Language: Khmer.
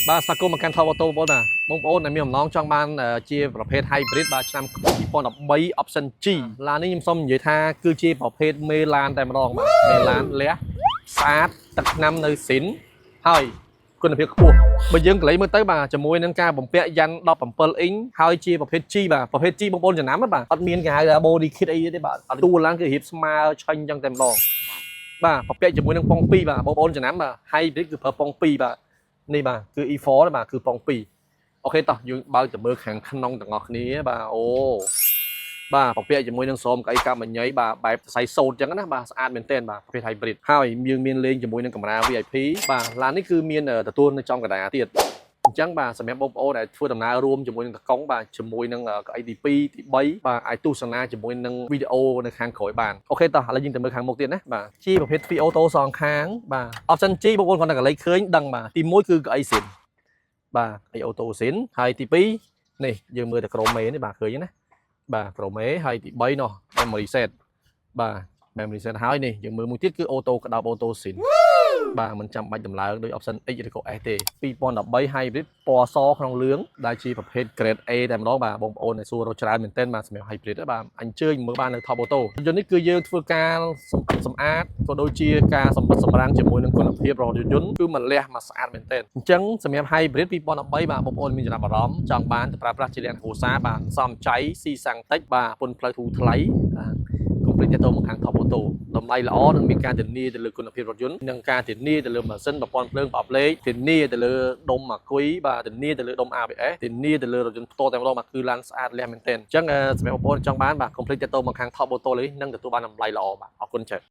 បាទស្វាគមន៍មកកាន់ Top Auto បងប្អូនដែលមានបំណងចង់បានជាប្រភេទ Hybrid បាទឆ្នាំ2013 Option G ឡាននេះខ្ញុំសូមនិយាយថាគឺជាប្រភេទមេឡានតែម្ដងបាទមេឡានលះស្អាតទឹកឆ្នាំនៅស៊ីនហើយគុណភាពខ្ពស់បើយើងកន្លែងមើលទៅបាទជាមួយនឹងការបំពាក់យ៉ាន់17អ៊ីងហើយជាប្រភេទ G បាទប្រភេទ G បងប្អូនចំណាំបាទអត់មានគេហៅថា body kit អីទេបាទអត់ទូឡានគឺរៀបស្មើឆេញចឹងតែម្ដងបាទបំពាក់ជាមួយនឹងប៉ុង2បាទបងប្អូនចំណាំបាទ Hybrid គឺប្រើប៉ុង2បាទនេះបាទគឺ E4 បាទគឺប៉ុង2អូខេតោះយើងបើកទៅមើលខាងក្នុងទាំងអស់គ្នាបាទអូបាទបំពាក់ជាមួយនឹងស្រោមកៅអីកម្មញ័យបាទបែបសរសៃសូត្រអញ្ចឹងណាបាទស្អាតមែនទែនបាទប្រភេទ hybrid ហើយយើងមានលេងជាមួយនឹងកាមេរ៉ា VIP បាទឡាននេះគឺមានទទួលនៅចំកណ្ដាលទៀតអញ្ចឹងបាទសម្រាប់បងប្អូនដែលធ្វើដំណើររួមជាមួយនឹងតកង់បាទជាមួយនឹងកៅអីទី2ទី3បាទអាចទស្សនាជាមួយនឹងវីដេអូនៅខាងក្រោយបានអូខេតោះឥឡូវយើងទៅមើលខាងមុខទៀតណាបាទជាប្រភេទ Free Auto សងខាងបាទ Option G បងប្អូនគាត់តែកន្លែងឃើញដឹងបាទទី1គឺកៅអីស៊ីនបាទកៅអីអូតូស៊ីនហើយទី2នេះយើងមើលតែក្រមមេនេះបាទឃើញណាបាទក្រមេហើយទី3នោះ memory set បាទ memory set ហើយនេះយើងមើលមួយទៀតគឺអូតូក្តោបអូតូស៊ីនបាទមិនចាំបាច់ដំឡើងដោយ option X ឬក៏ S ទេ2013 hybrid ពណ៌សក្នុងលឿងដែលជាប្រភេទ grade A តែម្ដងបាទបងប្អូនដែលសួររកច្រើនមែនទែនបាទសម្រាប់ hybrid បាទអញ្ជើញមើលបាននៅ Top Auto យន្តនេះគឺយើងធ្វើការសម្អាតក៏ដូចជាការសម្បត្តិសម្រាំងជាមួយនឹងគុណភាពរបស់យន្តគឺមិនលះមកស្អាតមែនទែនអញ្ចឹងសម្រាប់ hybrid 2013បាទបងប្អូនមានចំណាប់អារម្មណ៍ចង់បានទៅប្រើប្រាស់ជាលក្ខណៈគ្រួសារបាទសំចៃស៊ីសាំងតិចបាទពន្ធផ្លូវធូរថ្លៃកុំភ្លេចទៅមកខាង Top Auto តម្លៃល្អនិងមានការធានាទៅលើគុណភាពរថយន្តនិងការធានាទៅលើម៉ាស៊ីនប្រព័ន្ធភ្លើងប្រអប់លេខធានាទៅលើដុំអាគុយបាទធានាទៅលើដុំ ABS ធានាទៅលើរថយន្តផ្ទាល់តែម្ដងបាទគឺឡានស្អាតលះមែនទែនអញ្ចឹងសម្រាប់បងប្អូនចង់បានបាទកុំភ្លេចទៅមកខាង Top Auto លេងនឹងទទួលបានតម្លៃល្អបាទអរគុណច្រើន